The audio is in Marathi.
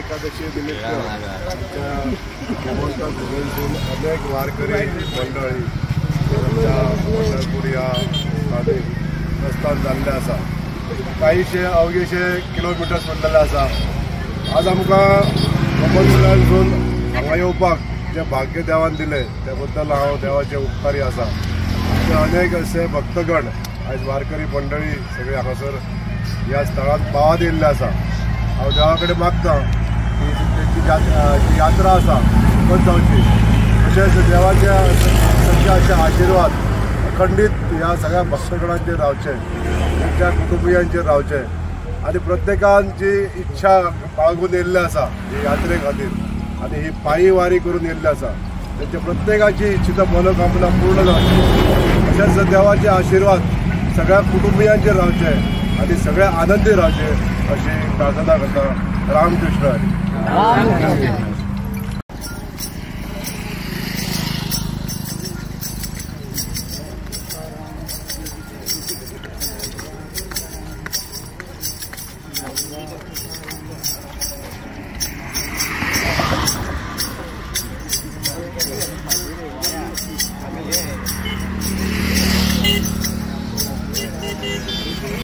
एकादशी निमित्त अनेक वारकरी मंडळी पंढरपूर या प्रस्थान जाल्ले आसा। काहीशे अवघेशे किलोमिटर्स म्हणलेले आसा। आज आमकां गोमंतकासून हांगा येवपाक जे भाग्य देवान दिले त्या बद्दल हांव देवाचे उपकारी आसा। अनेक असे भक्तगण आज वारकरी मंडळी सगळे हांगासर ह्या स्थळांत पावत येयल्ले आसा। हांव देवा कडेन मागता की तेंची यात्रा आसा फुकट जावची, तशेंच देवाचे सगळे अशे आशिर्वाद अखंडीत ह्या सगळ्या भक्तगणांचेर रावचे, त्यांच्या कुटुंबियांचेर रावचे आनी प्रत्येकान जी इच्छा बाळगून येयल्ली आसा ही यात्रे खातीर आनी ही पायी वारी करून येयल्ली आसा त्यांच्या प्रत्येकाची इच्छित मनोकामना पूर्ण जावची, तशेंच देवाचे आशिर्वाद सगळ्या कुटुंबियांचेर रावचे आनी सगळे आनंदी रावचे अशी प्रार्थना करता। रामकृष्ण हरी।